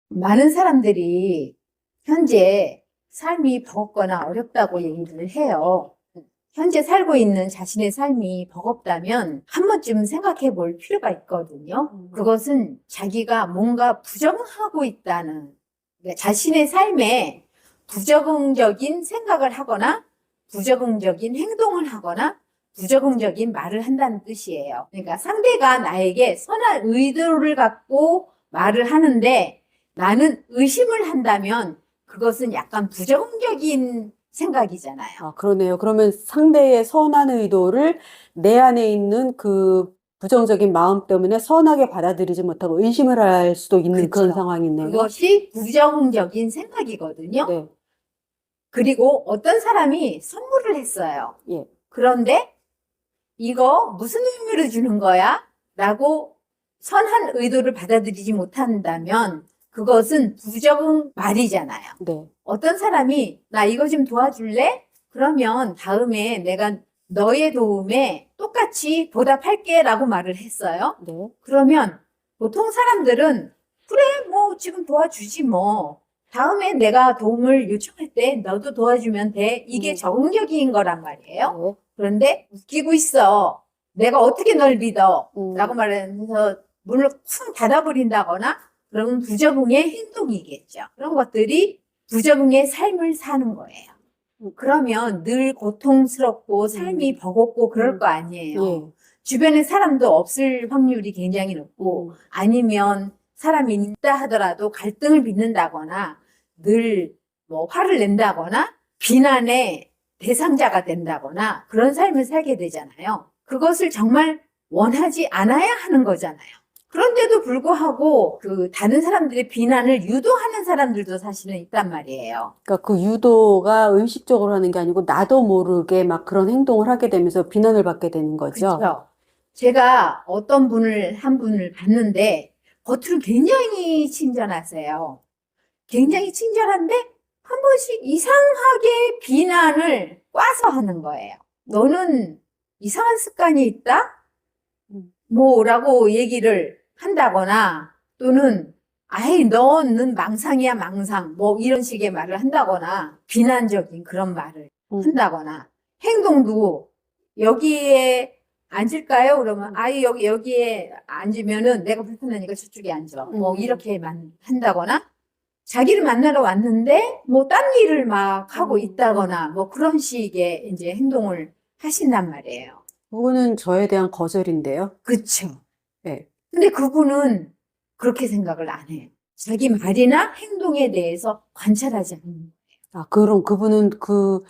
많은 사람들이 현재 삶이 버겁거나 어렵다고 얘기를 해요. 현재 살고 있는 자신의 삶이 버겁다면 한 번쯤 생각해 볼 필요가 있거든요. 그것은 자기가 뭔가 부정하고 있다는, 그러니까 자신의 삶에 부정적인 생각을 하거나 부정적인 행동을 하거나 부정적인 말을 한다는 뜻이에요. 그러니까 상대가 나에게 선한 의도를 갖고 말을 하는데 나는 의심을 한다면 그것은 약간 부정적인 생각이잖아요. 아, 그러네요. 그러면 상대의 선한 의도를 내 안에 있는 그 부정적인 마음 때문에 선하게 받아들이지 못하고 의심을 할 수도 있는 그런 그렇죠. 상황이네요. 그것이 부정적인 생각이거든요. 네, 그리고 어떤 사람이 선물을 했어요. 예. 그런데 이거 무슨 의미로 주는 거야? 라고 선한 의도를 받아들이지 못한다면 그것은 부정 말이잖아요. 네, 어떤 사람이 나 이거 좀 도와줄래? 그러면 다음에 내가 너의 도움에 똑같이 보답할게 라고 말을 했어요. 네. 그러면 보통 사람들은 그래 뭐 지금 도와주지 뭐 다음에 내가 도움을 요청할 때 너도 도와주면 돼. 이게 적응적인 거란 말이에요. 네. 그런데 웃기고 있어. 내가 어떻게 널 믿어? 음. 라고 말하면서 문을 쿵 닫아버린다거나 그러면 부적응의 행동이겠죠. 그런 것들이 부적응의 삶을 사는 거예요. 그러면 늘 고통스럽고 삶이 버겁고 그럴 거 아니에요. 예. 주변에 사람도 없을 확률이 굉장히 높고 아니면 사람이 있다 하더라도 갈등을 빚는다거나 늘 뭐 화를 낸다거나 비난의 대상자가 된다거나 그런 삶을 살게 되잖아요. 그것을 정말 원하지 않아야 하는 거잖아요. 그런데도 불구하고 그 다른 사람들의 비난을 유도하는 사람들도 사실은 있단 말이에요. 그러니까 그 유도가 의식적으로 하는 게 아니고 나도 모르게 막 그런 행동을 하게 되면서 비난을 받게 되는 거죠. 그렇죠. 제가 어떤 분을 한 분을 봤는데 겉으로 굉장히 친절하세요. 굉장히 친절한데 한 번씩 이상하게 비난을 꽈서 하는 거예요. 너는 이상한 습관이 있다? 뭐라고 얘기를 한다거나 또는 아이 너는 망상이야 망상 뭐 이런 식의 말을 한다거나 비난적인 그런 말을 한다거나 행동도 여기에 앉을까요? 그러면 아이 여기에 앉으면은 내가 불편하니까 저쪽에 앉아 뭐 이렇게만 한다거나 자기를 만나러 왔는데 뭐 딴 일을 막 하고 있다거나 뭐 그런 식의 이제 행동을 하신단 말이에요. 그거는 저에 대한 거절인데요. 그쵸. 예. 근데 그분은 그렇게 생각을 안 해요. 자기 말이나 행동에 대해서 관찰하지 않는 거예요. 아, 그럼 그분은 그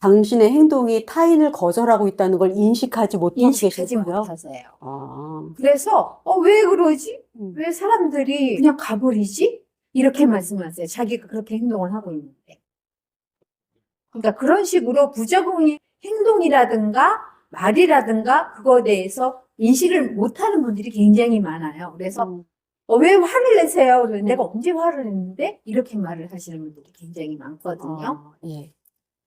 당신의 행동이 타인을 거절하고 있다는 걸 인식하지 못하고 인식하지 계신 거예요? 못하세요. 아, 그래서 왜 그러지? 음. 왜 사람들이 그냥 가버리지? 이렇게 말씀하세요. 자기가 그렇게 행동을 하고 있는데. 그러니까 그런 식으로 부적응의 행동이라든가 말이라든가 그거에 대해서 인식을 못하는 분들이 굉장히 많아요. 그래서 왜 화를 내세요? 그래서 내가 언제 화를 냈는데? 이렇게 말을 하시는 분들이 굉장히 많거든요. 아, 예.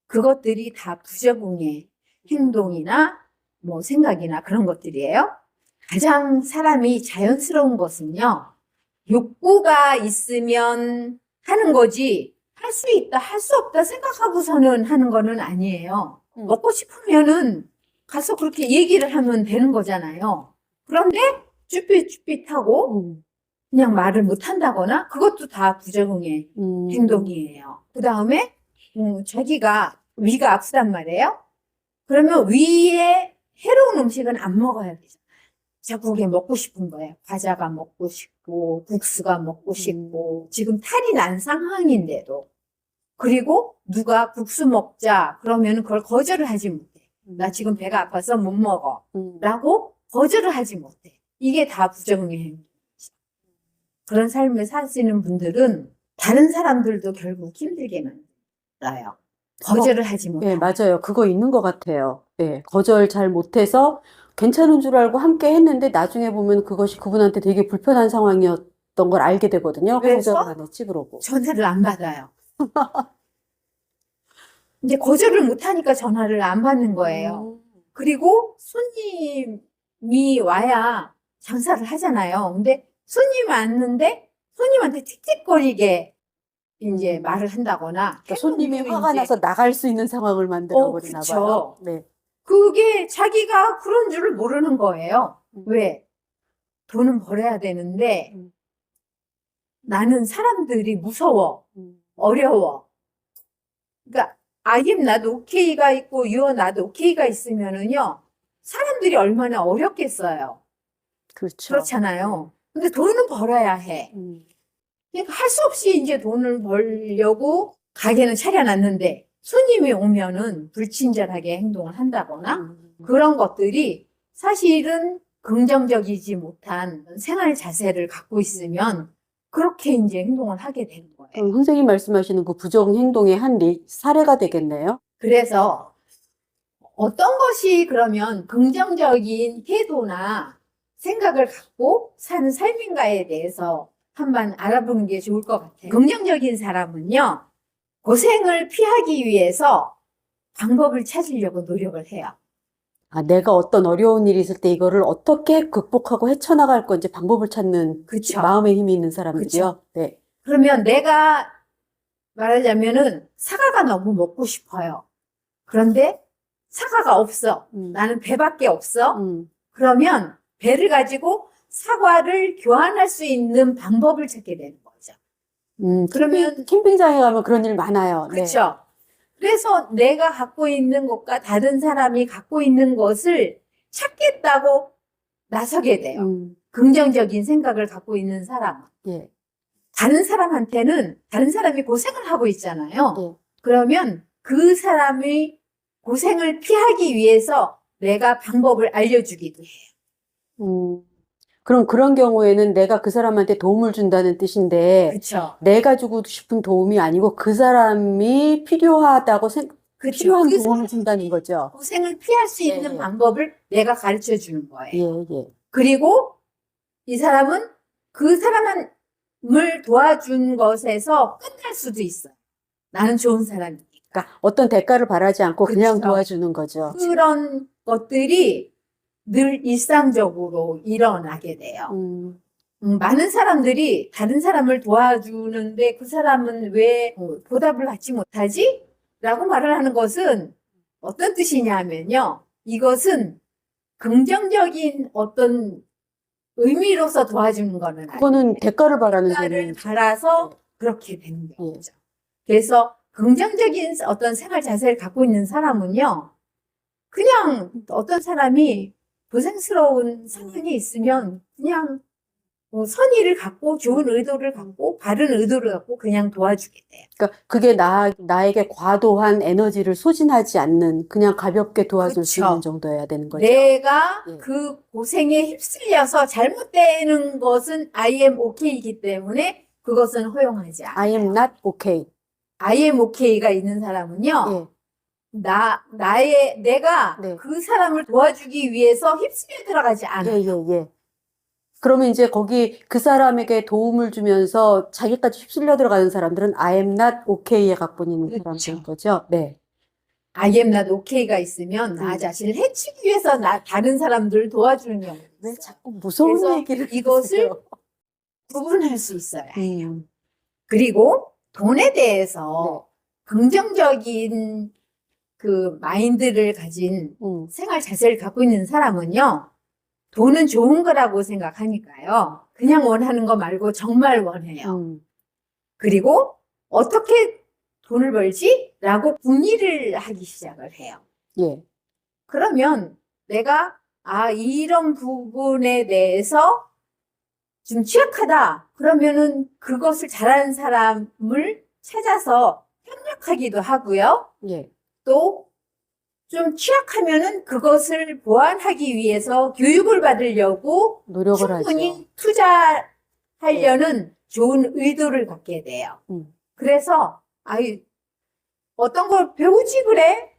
그것들이 다 부적응의 행동이나 뭐 생각이나 그런 것들이에요. 가장 사람이 자연스러운 것은요. 욕구가 있으면 하는 거지 할 수 있다, 할 수 없다 생각하고서는 하는 거는 아니에요. 먹고 싶으면은 가서 그렇게 얘기를 하면 되는 거잖아요. 그런데 쭈삣쭈삣하고 그냥 말을 못 한다거나 그것도 다 부적응의 행동이에요. 그 다음에 자기가 위가 아프단 말이에요. 그러면 위에 해로운 음식은 안 먹어야 되잖아요. 자꾸 그게 먹고 싶은 거예요. 과자가 먹고 싶고 국수가 먹고 싶고 지금 탈이 난 상황인데도 그리고 누가 국수 먹자 그러면 그걸 거절을 하지 못해. 나 지금 배가 아파서 못 먹어 라고 거절을 하지 못해. 이게 다 부정의 행동이죠. 그런 삶을 사시는 분들은 다른 사람들도 결국 힘들게 만들어요. 거절을 하지 예, 못하고. 맞아요. 그거 있는 것 같아요. 예, 거절 잘 못해서 괜찮은 줄 알고 함께 했는데 나중에 보면 그것이 그분한테 되게 불편한 상황이었던 걸 알게 되거든요. 그래서 거절을 안 했지, 그러고. 전화를 안 받아요. 이제 거절을 못하니까 전화를 안 받는 거예요. 그리고 손님이 와야 장사를 하잖아요. 근데 손님이 왔는데 손님한테 틱틱거리게 이제 말을 한다거나 그러니까 손님이 행동도 화가 이제 나서 나갈 수 있는 상황을 만들어 버리나 그쵸. 봐요. 네. 그게 자기가 그런 줄을 모르는 거예요. 음. 왜? 돈은 벌어야 되는데 음. 나는 사람들이 무서워, 음. 어려워. 그러니까 I am not okay가 있고 you are not okay가 있으면은요, 사람들이 얼마나 어렵겠어요. 그렇죠. 그렇잖아요. 근데 돈은 벌어야 해. 그러니까 할 수 없이 이제 돈을 벌려고 가게는 차려놨는데 손님이 오면은 불친절하게 행동을 한다거나 그런 것들이 사실은 긍정적이지 못한 생활 자세를 갖고 있으면 그렇게 이제 행동을 하게 되는 거예요. 선생님 말씀하시는 그 부정 행동의 한 사례가 되겠네요. 그래서 어떤 것이 그러면 긍정적인 태도나 생각을 갖고 사는 삶인가에 대해서 한번 알아보는 게 좋을 것 같아요. 긍정적인 사람은요, 고생을 피하기 위해서 방법을 찾으려고 노력을 해요. 아, 내가 어떤 어려운 일이 있을 때 이거를 어떻게 극복하고 헤쳐나갈 건지 방법을 찾는 그쵸. 마음의 힘이 있는 사람들이요. 네. 그러면 내가 말하자면은 사과가 너무 먹고 싶어요. 그런데 사과가 없어. 나는 배밖에 없어. 그러면 배를 가지고 사과를 교환할 수 있는 방법을 찾게 되는 거죠. 그러면 캠핑장에 가면 그런 일 많아요. 네. 그렇죠. 그래서 내가 갖고 있는 것과 다른 사람이 갖고 있는 것을 찾겠다고 나서게 돼요. 긍정적인 생각을 갖고 있는 사람은. 예. 다른 사람한테는 다른 사람이 고생을 하고 있잖아요. 예. 그러면 그 사람이 고생을 피하기 위해서 내가 방법을 알려주기도 해요. 그럼 그런 경우에는 내가 그 사람한테 도움을 준다는 뜻인데, 그렇죠. 내가 주고 싶은 도움이 아니고 그 사람이 필요하다고 필요한 그 도움을 준다는 거죠. 고생을 피할 수 예, 있는 예. 방법을 내가 가르쳐 주는 거예요. 예, 예. 그리고 이 사람은 그 사람을 도와준 것에서 끝날 수도 있어요. 나는 좋은 사람이니까. 그러니까 어떤 대가를 바라지 않고 그냥 그렇죠. 도와주는 거죠. 그런 것들이 늘 일상적으로 일어나게 돼요. 많은 사람들이 다른 사람을 도와주는데 그 사람은 왜 보답을 받지 못하지? 라고 말을 하는 것은 어떤 뜻이냐 하면요. 이것은 긍정적인 어떤 의미로서 도와주는 거는 그거는 아니에요. 대가를 바라는 대가를 거는 바라서 그렇게 되는 거죠. 그래서 긍정적인 어떤 생활 자세를 갖고 있는 사람은요. 그냥 어떤 사람이 고생스러운 상황이 있으면 그냥 선의를 갖고 좋은 의도를 갖고 바른 의도를 갖고 그냥 도와주게 돼요. 그러니까 그게 나에게 과도한 에너지를 소진하지 않는 그냥 가볍게 도와줄 수 그쵸. 있는 정도여야 되는 거죠. 내가 예. 그 고생에 휩쓸려서 잘못되는 것은 I am okay이기 때문에 그것은 허용하지 않아요. I am not okay. I am okay가 있는 사람은요. 예. 내가 네. 그 사람을 도와주기 위해서 휩쓸려 들어가지 않아요. 예. 그러면 이제 거기 그 사람에게 도움을 주면서 자기까지 휩쓸려 들어가는 사람들은 I am not okay에 갖고 있는 그렇죠. 사람들인 거죠. 네. I am not okay가 있으면 나 자신을 해치기 위해서 다른 사람들을 도와주는 경우가 왜 있어요. 자꾸 무서운 그래서 얘기를 이것을 하세요? 구분할 수 있어야 해요. 그리고 돈에 대해서 긍정적인 그 마인드를 가진 생활 자세를 갖고 있는 사람은요. 돈은 좋은 거라고 생각하니까요. 그냥 원하는 거 말고 정말 원해요. 그리고 어떻게 돈을 벌지? 라고 궁리를 하기 시작을 해요. 예. 그러면 내가 이런 부분에 대해서 좀 취약하다. 그러면은 그것을 잘하는 사람을 찾아서 협력하기도 하고요. 예. 또 좀 취약하면은 그것을 보완하기 위해서 교육을 받으려고 노력을 충분히 하죠. 투자하려는 좋은 의도를 갖게 돼요. 그래서 어떤 걸 배우지 그래?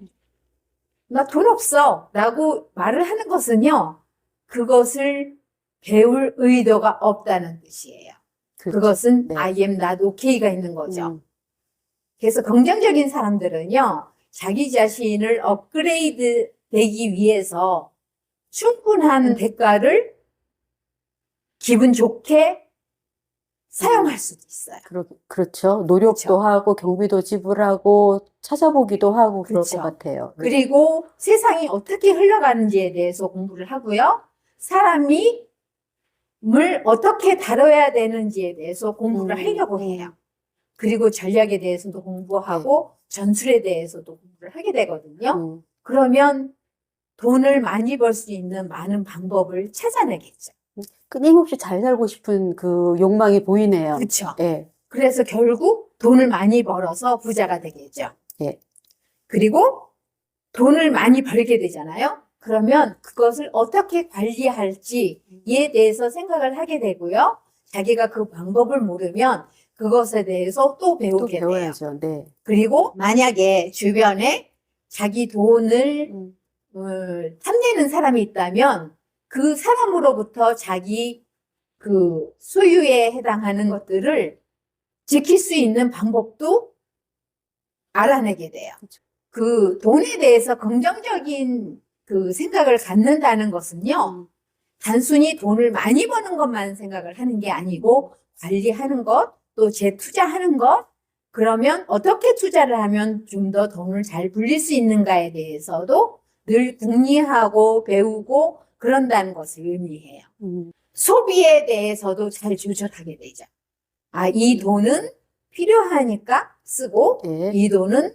나 돈 없어. 라고 말을 하는 것은요. 그것을 배울 의도가 없다는 뜻이에요. 그렇죠. 그것은 네. I am not okay가 있는 거죠. 그래서 긍정적인 사람들은요. 자기 자신을 업그레이드 되기 위해서 충분한 대가를 기분 좋게 사용할 수도 있어요. 그렇죠. 노력도 그렇죠. 하고 경비도 지불하고 찾아보기도 하고 그럴 것 그렇죠. 같아요. 그리고 세상이 어떻게 흘러가는지에 대해서 공부를 하고요. 사람이 물 어떻게 다뤄야 되는지에 대해서 공부를 하려고 해요. 그리고 전략에 대해서도 공부하고 전술에 대해서도 공부를 하게 되거든요. 그러면 돈을 많이 벌 수 있는 많은 방법을 찾아내겠죠. 끊임없이 잘 살고 싶은 그 욕망이 보이네요. 그렇죠. 예, 그래서 결국 돈을 많이 벌어서 부자가 되겠죠. 예. 그리고 돈을 많이 벌게 되잖아요. 그러면 그것을 어떻게 관리할지에 대해서 생각을 하게 되고요. 자기가 그 방법을 모르면 그것에 대해서 또 또 배우게 돼요. 배워야죠. 네. 그리고 만약에 주변에 자기 돈을 탐내는 사람이 있다면 그 사람으로부터 자기 그 소유에 해당하는 것들을 지킬 수 있는 방법도 알아내게 돼요. 그 돈에 대해서 긍정적인 그 생각을 갖는다는 것은요, 단순히 돈을 많이 버는 것만 생각을 하는 게 아니고 관리하는 것, 또 재투자하는 것, 그러면 어떻게 투자를 하면 좀 더 돈을 잘 불릴 수 있는가에 대해서도 늘 궁리하고 배우고 그런다는 것을 의미해요. 소비에 대해서도 잘 조절하게 되죠. 아, 이 돈은 필요하니까 쓰고 예. 이 돈은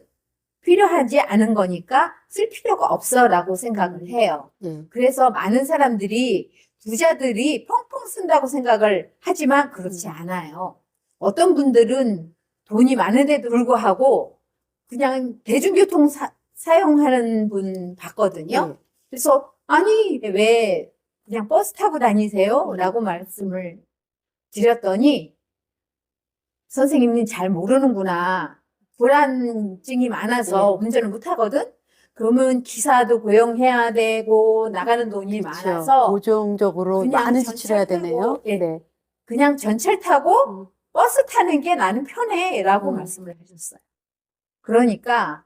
필요하지 않은 거니까 쓸 필요가 없어라고 생각을 해요. 예. 그래서 많은 사람들이 부자들이 펑펑 쓴다고 생각을 하지만 그렇지 않아요. 어떤 분들은 돈이 많은데도 불구하고 그냥 대중교통 사용하는 분 봤거든요. 그래서 아니 왜 그냥 버스 타고 다니세요? 라고 말씀을 드렸더니 선생님은 잘 모르는구나. 불안증이 많아서 운전을 못 하거든? 그러면 기사도 고용해야 되고 나가는 돈이 그렇죠. 많아서 고정적으로 그냥 많은 전철 지출을 해야 타고, 되네요. 예. 네. 그냥 전철 타고 버스 타는 게 나는 편해 라고 음. 말씀을 하셨어요. 그러니까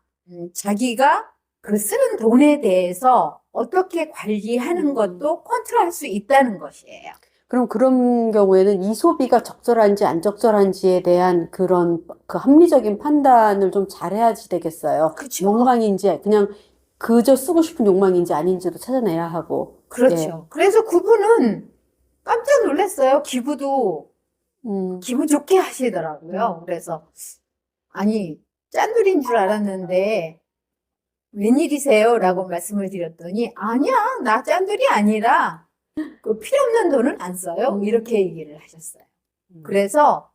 자기가 그 쓰는 돈에 대해서 어떻게 관리하는 것도 컨트롤할 수 있다는 것이에요. 그럼 그런 경우에는 이 소비가 적절한지 안 적절한지에 대한 그런 그 합리적인 판단을 좀 잘해야지 되겠어요. 그렇죠. 욕망인지 그냥 그저 쓰고 싶은 욕망인지 아닌지도 찾아내야 하고. 그렇죠. 그래서 그분은 깜짝 놀랐어요. 기부도 기분 좋게 하시더라고요. 그래서 아니 짠돌인 줄 알았는데 웬일이세요? 라고 말씀을 드렸더니 아니야 나 짠돌이 아니라 그 필요 없는 돈은 안 써요. 이렇게 얘기를 하셨어요. 그래서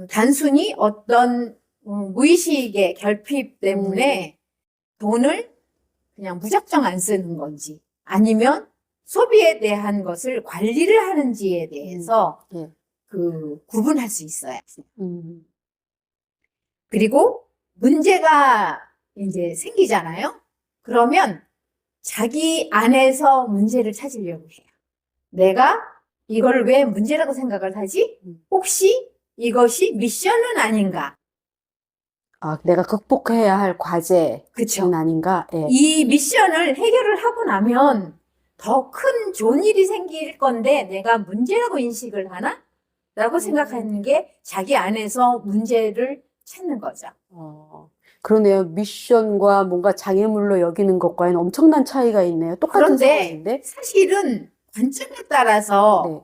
단순히 어떤 무의식의 결핍 때문에 돈을 그냥 무작정 안 쓰는 건지 아니면 소비에 대한 것을 관리를 하는지에 대해서 그 구분할 수 있어요. 그리고 문제가 이제 생기잖아요. 그러면 자기 안에서 문제를 찾으려고 해요. 내가 이걸 왜 문제라고 생각을 하지? 혹시 이것이 미션은 아닌가? 아, 내가 극복해야 할 과제는 그쵸. 아닌가? 예. 이 미션을 해결을 하고 나면 더 큰 좋은 일이 생길 건데 내가 문제라고 인식을 하나? 라고 생각하는 게 자기 안에서 문제를 찾는 거죠. 그러네요. 미션과 뭔가 장애물로 여기는 것과는 엄청난 차이가 있네요. 똑같은 그런데 상황인데. 사실은 관점에 따라서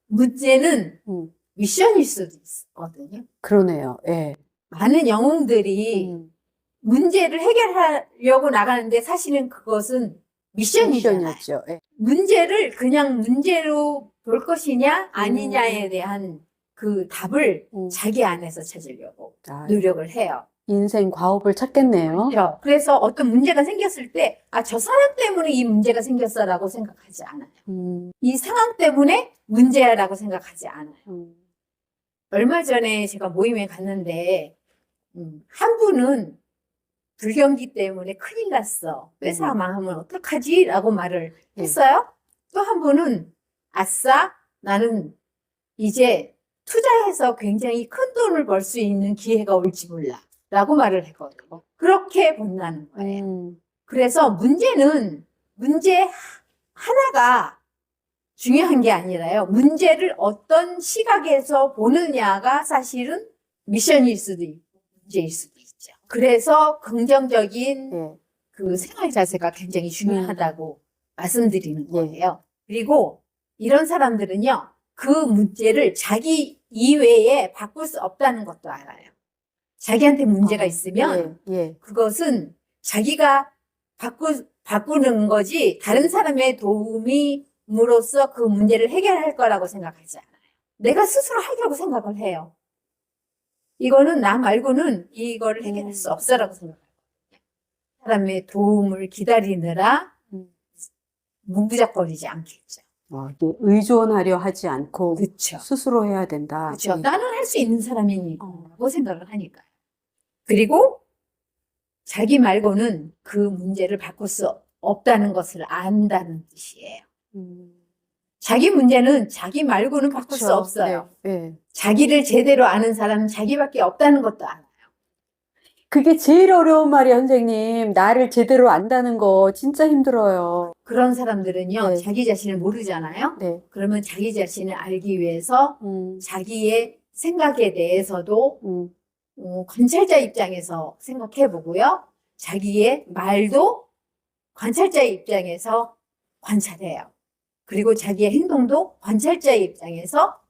문제는 미션일 수도 있거든요. 그러네요. 예. 많은 영웅들이 문제를 해결하려고 나가는데 사실은 그것은 미션이잖아요. 미션이었죠. 예. 문제를 그냥 문제로 볼 것이냐 아니냐에 대한 그 답을 자기 안에서 찾으려고 노력을 해요. 인생 과업을 찾겠네요. 그렇죠. 그래서 어떤 문제가 생겼을 때, 아, 저 사람 때문에 이 문제가 생겼어라고 생각하지 않아요. 이 상황 때문에 문제야라고 생각하지 않아요. 얼마 전에 제가 모임에 갔는데, 한 분은 불경기 때문에 큰일 났어. 회사 망하면 어떡하지? 라고 말을 했어요. 또 한 분은, 아싸, 나는 이제 투자해서 굉장히 큰 돈을 벌 수 있는 기회가 올지 몰라. 라고 말을 했거든요. 그렇게 본다는 거예요. 그래서 문제는 문제 하나가 중요한 게 아니라요. 문제를 어떤 시각에서 보느냐가 사실은 미션일 수도 있고 문제일 수도 있죠. 그래서 긍정적인 예. 그 생활 자세가 굉장히 중요하다고 말씀드리는 예. 거예요. 그리고 이런 사람들은요, 그 문제를 자기 이외에 바꿀 수 없다는 것도 알아요. 자기한테 문제가 있으면 예. 그것은 자기가 바꾸는 거지 다른 사람의 도움이므로써 그 문제를 해결할 거라고 생각하지 않아요. 내가 스스로 하려고 생각을 해요. 이거는 나 말고는 이거를 해결할 수 없어라고 생각해요. 사람의 도움을 기다리느라 뭉부적거리지 않겠죠. 이게 의존하려 하지 않고 그렇죠. 스스로 해야 된다. 그렇죠. 예. 나는 할 수 있는 사람이니까라고 생각을 하니까요. 그리고 자기 말고는 그 문제를 바꿀 수 없다는 것을 안다는 뜻이에요. 자기 문제는 자기 말고는 바꿀 수 그렇죠. 없어요. 네. 자기를 제대로 아는 사람은 자기밖에 없다는 것도 알아요. 그게 제일 어려운 말이야, 선생님. 나를 제대로 안다는 거 진짜 힘들어요. 그런 사람들은요, 네. 자기 자신을 모르잖아요. 네. 그러면 자기 자신을 알기 위해서 자기의 생각에 대해서도 관찰자 입장에서 생각해 보고요. 자기의 말도 관찰자의 입장에서 관찰해요. 그리고 자기의 행동도 관찰자의 입장에서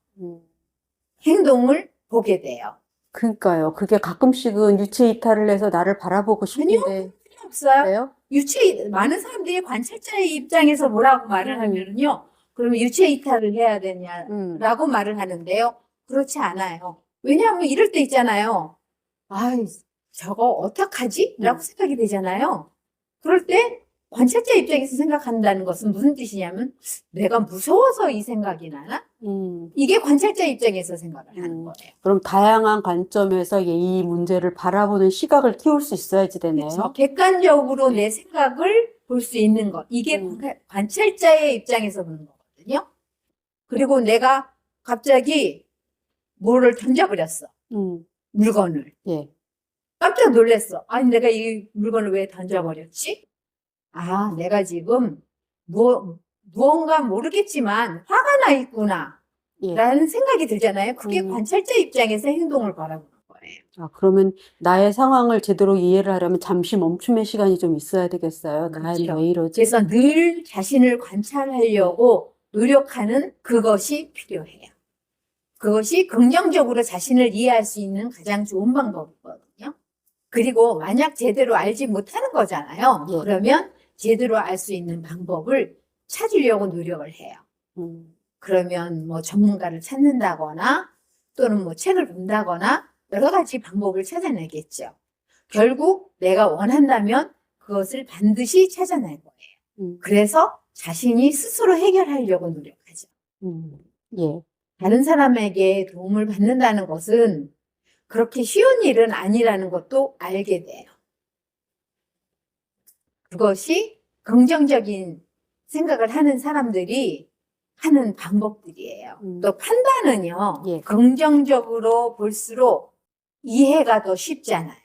행동을 보게 돼요. 그러니까요. 그게 가끔씩은 유체 이탈을 해서 나를 바라보고 싶은데. 필요 없어요. 그래요? 많은 사람들이 관찰자의 입장에서 뭐라고 말을 하면은요, 그러면 유체 이탈을 해야 되냐라고 말을 하는데요. 그렇지 않아요. 왜냐하면 이럴 때 있잖아요. 아이, 저거 어떡하지? 라고 생각이 되잖아요. 그럴 때 관찰자 입장에서 생각한다는 것은 무슨 뜻이냐면 내가 무서워서 이 생각이 나나? 이게 관찰자 입장에서 생각을 하는 거예요. 그럼 다양한 관점에서 이 문제를 바라보는 시각을 키울 수 있어야지 되네요. 그렇죠. 객관적으로 내 생각을 볼 수 있는 것. 이게 관찰자의 입장에서 보는 거거든요. 그리고 내가 갑자기 뭐를 던져버렸어. 물건을. 예. 깜짝 놀랐어. 아니, 내가 이 물건을 왜 던져버렸지? 아, 내가 지금 무언가 모르겠지만 화가 나 있구나. 예. 라는 생각이 들잖아요. 그게 관찰자 입장에서 행동을 바라보는 거예요. 그러면 나의 상황을 제대로 이해를 하려면 잠시 멈춤의 시간이 좀 있어야 되겠어요. 나는 그렇죠. 왜 이러지? 그래서 늘 자신을 관찰하려고 노력하는 그것이 필요해요. 그것이 긍정적으로 자신을 이해할 수 있는 가장 좋은 방법이거든요. 그리고 만약 제대로 알지 못하는 거잖아요. 예. 그러면 제대로 알 수 있는 방법을 찾으려고 노력을 해요. 그러면 뭐 전문가를 찾는다거나 또는 뭐 책을 본다거나 여러 가지 방법을 찾아내겠죠. 결국 내가 원한다면 그것을 반드시 찾아낼 거예요. 그래서 자신이 스스로 해결하려고 노력하죠. 예. 다른 사람에게 도움을 받는다는 것은 그렇게 쉬운 일은 아니라는 것도 알게 돼요. 그것이 긍정적인 생각을 하는 사람들이 하는 방법들이에요. 또 판단은요, 예. 긍정적으로 볼수록 이해가 더 쉽잖아요.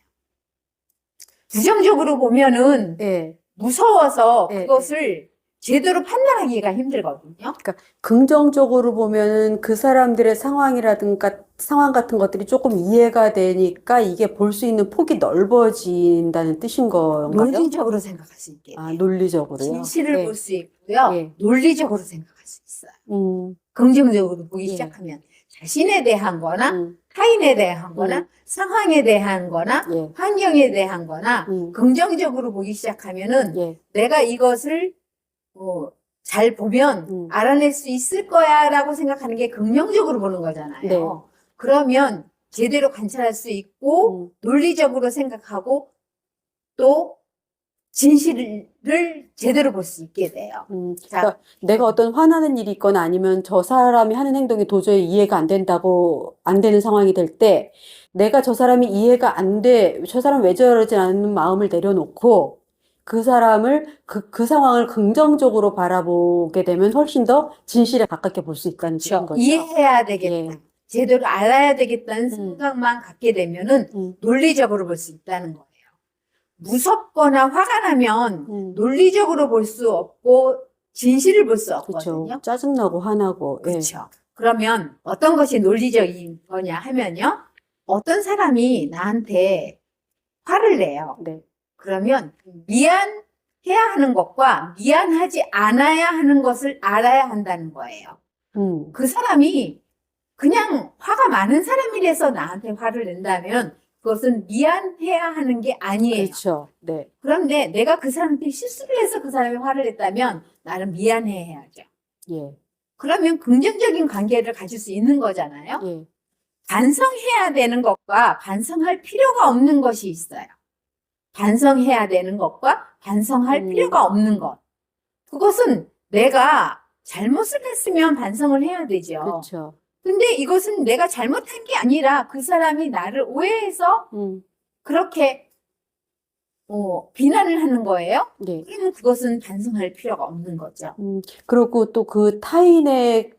부정적으로 보면은 예. 무서워서 예, 그것을 제대로 판단하기가 힘들거든요. 긍정적으로 보면은 그 사람들의 상황이라든가 상황 같은 것들이 조금 이해가 되니까 이게 볼 수 있는 폭이 넓어진다는 뜻인 건가요? 논리적으로 생각할 수 있게 돼요. 논리적으로요? 진실을 네. 볼 수 있고요. 예. 논리적으로 생각할 수 있어요. 긍정적으로 보기 시작하면 자신에 대한 거나 타인에 대한 거나 상황에 대한 거나 예. 환경에 대한 거나 긍정적으로 보기 시작하면은 예. 내가 이것을 잘 보면 알아낼 수 있을 거야 라고 생각하는 게 긍정적으로 보는 거잖아요. 네. 그러면 제대로 관찰할 수 있고 논리적으로 생각하고 또 진실을 제대로 볼 수 있게 돼요. 그러니까 내가 어떤 화나는 일이 있거나 아니면 저 사람이 하는 행동이 도저히 이해가 안 되는 상황이 될 때 내가 저 사람이 이해가 안 돼, 저 사람 왜 저러지 않는 마음을 내려놓고 그 사람을, 그 상황을 긍정적으로 바라보게 되면 훨씬 더 진실에 가깝게 볼 수 있다는 뜻인 거죠. 이해해야 되겠다. 예. 제대로 알아야 되겠다는 생각만 갖게 되면은 논리적으로 볼 수 있다는 거예요. 무섭거나 화가 나면 논리적으로 볼 수 없고 진실을 볼 수 그쵸. 없거든요. 짜증나고 화나고, 예. 그렇죠. 그러면 어떤 것이 논리적인 거냐 하면요. 어떤 사람이 나한테 화를 내요. 네. 그러면 미안해야 하는 것과 미안하지 않아야 하는 것을 알아야 한다는 거예요. 그 사람이 그냥 화가 많은 사람이라서 나한테 화를 낸다면 그것은 미안해야 하는 게 아니에요. 그렇죠. 네. 그런데 내가 그 사람한테 실수를 해서 그 사람이 화를 냈다면 나는 미안해야죠. 예. 그러면 긍정적인 관계를 가질 수 있는 거잖아요. 예. 반성해야 되는 것과 반성할 필요가 없는 것이 있어요. 반성해야 되는 것과 반성할 필요가 없는 것. 그것은 내가 잘못을 했으면 반성을 해야 되죠. 그렇죠. 근데 이것은 내가 잘못한 게 아니라 그 사람이 나를 오해해서 그렇게 비난을 하는 거예요. 네. 그러면 그것은 반성할 필요가 없는 거죠. 그리고 또 그 타인의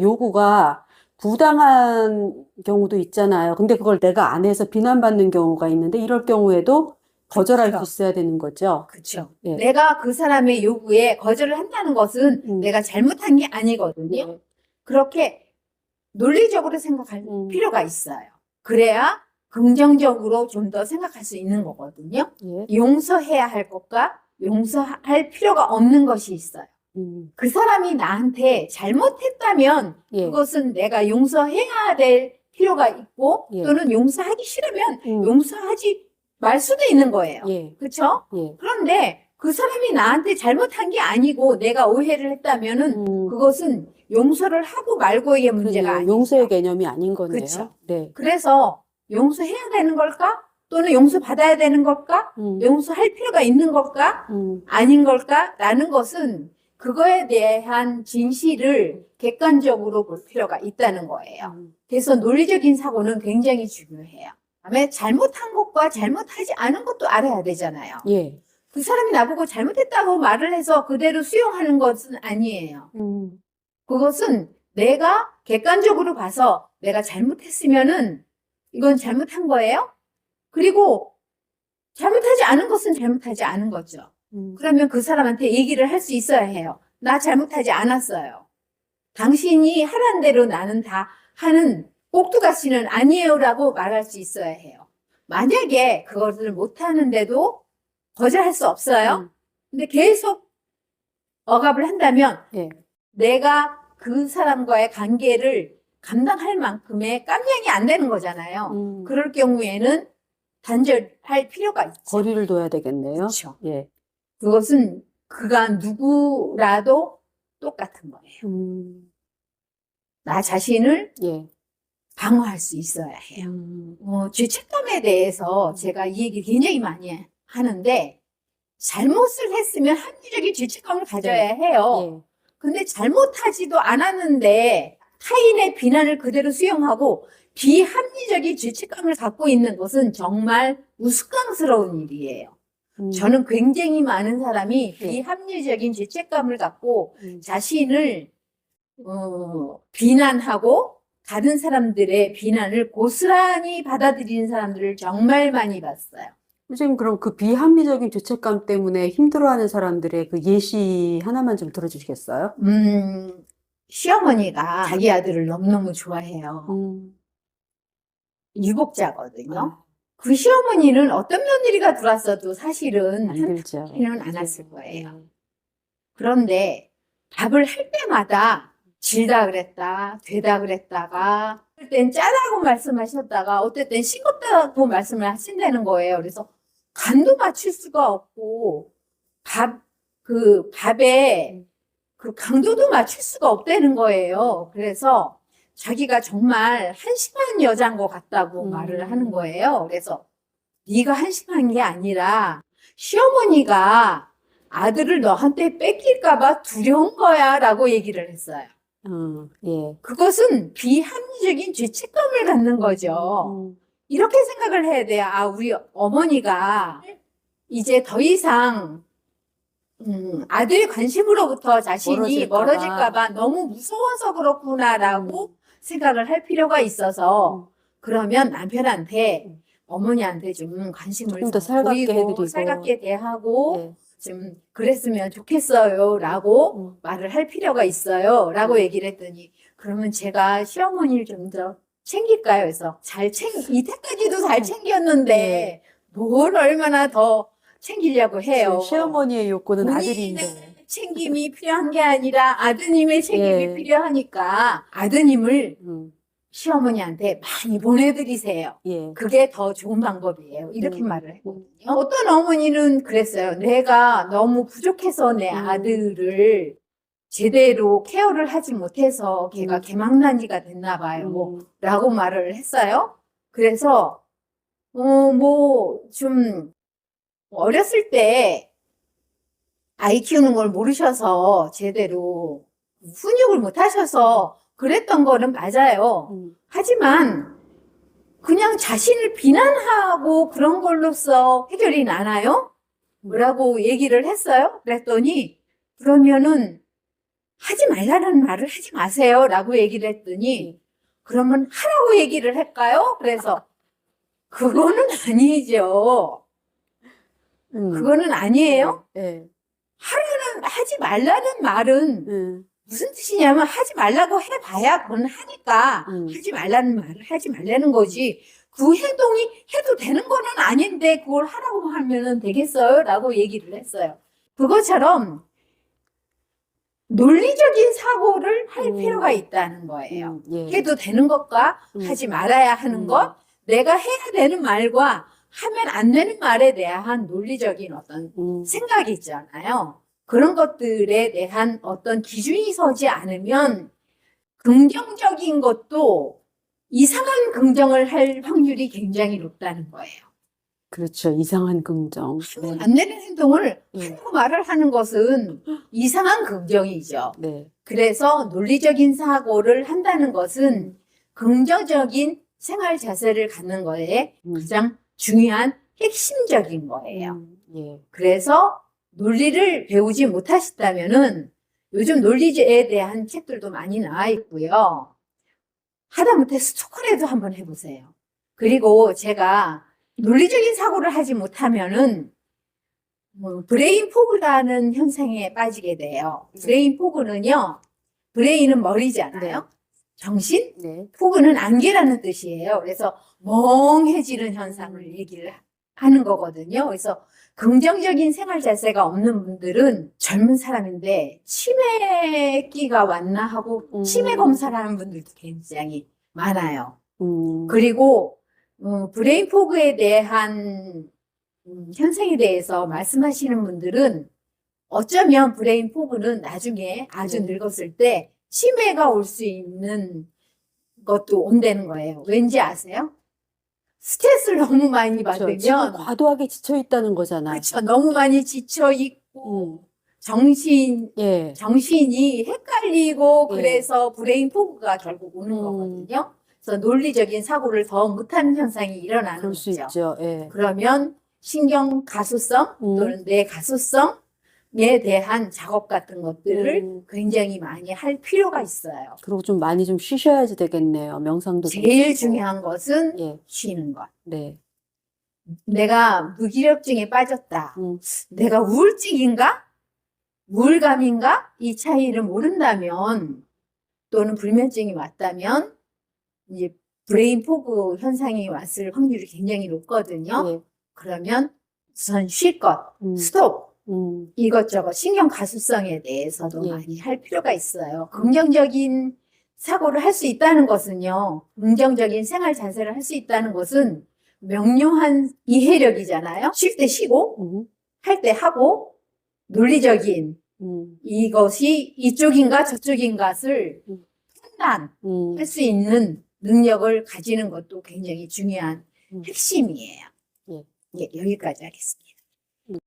요구가 부당한 경우도 있잖아요. 근데 그걸 내가 안 해서 비난받는 경우가 있는데 이럴 경우에도 거절할 그렇죠. 수 있어야 되는 거죠. 그렇죠. 예. 내가 그 사람의 요구에 거절을 한다는 것은 내가 잘못한 게 아니거든요. 네. 그렇게 논리적으로 생각할 음. 필요가 있어요. 그래야 긍정적으로 좀 더 생각할 수 있는 거거든요. 예. 용서해야 할 것과 용서할 필요가 없는 것이 있어요. 그 사람이 나한테 잘못했다면 예. 그것은 내가 용서해야 될 필요가 있고 예. 또는 용서하기 싫으면 음. 용서하지 말 수도 있는 거예요. 예. 그렇죠? 예. 그런데 그 사람이 나한테 잘못한 게 아니고 내가 오해를 했다면은 그것은 용서를 하고 말고의 문제가 그러네요. 아니죠. 용서의 개념이 아닌 거네요. 그렇죠. 네. 그래서 용서해야 되는 걸까? 또는 용서받아야 되는 걸까? 용서할 필요가 있는 걸까? 아닌 걸까? 라는 것은 그거에 대한 진실을 객관적으로 볼 필요가 있다는 거예요. 그래서 논리적인 사고는 굉장히 중요해요. 그다음에 잘못한 것과 잘못하지 않은 것도 알아야 되잖아요. 예. 그 사람이 나보고 잘못했다고 말을 해서 그대로 수용하는 것은 아니에요. 그것은 내가 객관적으로 봐서 내가 잘못했으면은 이건 잘못한 거예요. 그리고 잘못하지 않은 것은 잘못하지 않은 거죠. 그러면 그 사람한테 얘기를 할 수 있어야 해요. 나 잘못하지 않았어요. 당신이 하라는 대로 나는 다 하는 꼭두가시는 아니에요라고 말할 수 있어야 해요. 만약에 그것을 못하는데도 거절할 수 없어요. 근데 계속 억압을 한다면 예. 내가 그 사람과의 관계를 감당할 만큼의 깜냥이 안 되는 거잖아요. 그럴 경우에는 단절할 필요가 있죠. 거리를 둬야 되겠네요. 그렇죠. 예. 그것은 그가 누구라도 똑같은 거예요. 나 자신을 예. 방어할 수 있어야 해요. 죄책감에 대해서 제가 이 얘기 굉장히 많이 하는데 잘못을 했으면 합리적인 죄책감을 가져야 해요. 예. 근데 잘못하지도 않았는데 타인의 비난을 그대로 수용하고 비합리적인 죄책감을 갖고 있는 것은 정말 우스꽝스러운 일이에요. 저는 굉장히 많은 사람이 비합리적인 죄책감을 갖고 자신을 비난하고 다른 사람들의 비난을 고스란히 받아들이는 사람들을 정말 많이 봤어요. 선생님, 그럼 그 비합리적인 죄책감 때문에 힘들어하는 사람들의 그 예시 하나만 좀 들어주시겠어요? 시어머니가 자기 아들을 너무너무 좋아해요. 유복자거든요. 그 시어머니는 어떤 며느리가 들어왔어도 사실은 힘들죠. 한탄은 않았을 거예요. 그런데 밥을 할 때마다 질다 그랬다, 되다 그랬다가 어떨 땐 짜다고 말씀하셨다가 어떨 땐 싱겁다고 말씀을 하신다는 거예요. 그래서 간도 맞출 수가 없고 밥에 그 강도도 맞출 수가 없다는 거예요. 그래서 자기가 정말 한심한 여자인 것 같다고 말을 하는 거예요. 그래서 네가 한심한 게 아니라 시어머니가 아들을 너한테 뺏길까 봐 두려운 거야 라고 얘기를 했어요. 예. 그것은 비합리적인 죄책감을 갖는 거죠. 이렇게 생각을 해야 돼요. 아, 우리 어머니가 이제 더 이상 아들의 관심으로부터 자신이 멀어질까 봐 너무 무서워서 그렇구나라고 생각을 할 필요가 있어서 그러면 남편한테 어머니한테 좀 관심을 좀 더 살갑게 보이고 해드리고. 살갑게 대하고 좀 그랬으면 좋겠어요 라고 말을 할 필요가 있어요 라고 얘기를 했더니 그러면 제가 시어머니를 좀 더 챙길까요? 그래서 이때까지도 잘 챙겼는데 뭘 얼마나 더 챙기려고 해요. 지금 시어머니의 욕구는 아들인데. 본인의 챙김이 필요한 게 아니라 아드님의 책임이 예. 필요하니까 아드님을 음, 시어머니한테 많이 보내드리세요. 예. 그게 더 좋은 방법이에요. 이렇게 음. 말을 했거든요. 어떤 어머니는 그랬어요. 내가 너무 부족해서 내 아들을 제대로 케어를 하지 못해서 걔가 개망난이가 됐나 봐요. 라고 말을 했어요. 그래서 좀 어렸을 때 아이 키우는 걸 모르셔서 제대로 훈육을 못 하셔서 그랬던 거는 맞아요. 하지만 그냥 자신을 비난하고 그런 걸로써 해결이 나나요? 라고 얘기를 했어요. 그랬더니 그러면은 하지 말라는 말을 하지 마세요 라고 얘기를 했더니 그러면 하라고 얘기를 할까요? 그래서 그거는 아니죠. 그거는 아니에요. 예. 하지 말라는 말은 무슨 뜻이냐면 하지 말라고 해봐야 그건 하니까 하지 말라는 말을 하지 말라는 거지 그 행동이 해도 되는 거는 아닌데 그걸 하라고 하면 되겠어요? 라고 얘기를 했어요. 그것처럼 논리적인 사고를 할 필요가 있다는 거예요. 예. 해도 되는 것과 하지 말아야 하는 것, 내가 해야 되는 말과 하면 안 되는 말에 대한 논리적인 어떤 생각이 있잖아요. 그런 것들에 대한 어떤 기준이 서지 않으면 긍정적인 것도 이상한 긍정을 할 확률이 굉장히 높다는 거예요. 그렇죠. 이상한 긍정. 안 되는 행동을 네. 하고 말을 하는 것은 이상한 긍정이죠. 네. 그래서 논리적인 사고를 한다는 것은 긍정적인 생활 자세를 갖는 거에 가장 중요한 핵심적인 거예요. 예. 그래서 논리를 배우지 못하셨다면은 요즘 논리에 대한 책들도 많이 나와 있고요. 하다못해 스토커라도 한번 해보세요. 그리고 제가 논리적인 사고를 하지 못하면은 브레인 포그라는 현상에 빠지게 돼요. 브레인 포그는요, 브레인은 머리잖아요. 네. 정신? 네. 포그는 안개라는 뜻이에요. 그래서 멍해지는 현상을 얘기를 하는 거거든요. 그래서 긍정적인 생활 자세가 없는 분들은 젊은 사람인데 치매기가 왔나 하고 치매 검사를 하는 분들도 굉장히 많아요. 그리고 브레인 포그에 대한 현상에 대해서 말씀하시는 분들은 어쩌면 브레인 포그는 나중에 아주 늙었을 때 치매가 올 수 있는 것도 온다는 거예요. 왠지 아세요? 스트레스를 너무 많이 그렇죠. 받으면 지금 과도하게 지쳐 있다는 거잖아요. 그렇죠. 너무 많이 지쳐 있고 예. 정신이 헷갈리고 예. 그래서 브레인 포그가 결국 오는 거거든요. 그래서 논리적인 사고를 더 못하는 현상이 일어나는 그럴 수 거죠. 있죠. 예. 그러면 신경 가소성 또는 뇌 가소성에 대한 작업 같은 것들을 굉장히 많이 할 필요가 있어요. 그리고 좀 많이 좀 쉬셔야지 되겠네요. 명상도 좀 제일 하시고. 중요한 것은 예. 쉬는 것. 네. 내가 무기력증에 빠졌다. 내가 우울증인가? 우울감인가? 이 차이를 모른다면 또는 불면증이 왔다면 이제 브레인 포그 현상이 왔을 확률이 굉장히 높거든요. 예. 그러면 우선 쉴 것, 스톱, 이것저것 신경 가소성에 대해서도 예. 많이 할 필요가 있어요. 긍정적인 사고를 할 수 있다는 것은요, 긍정적인 생활 자세를 할 수 있다는 것은 명료한 이해력이잖아요. 쉴 때 쉬고, 할 때 하고, 논리적인 이것이 이쪽인가 저쪽인가를 판단할 수 있는 능력을 가지는 것도 굉장히 중요한 핵심이에요. 예. 예, 여기까지 하겠습니다.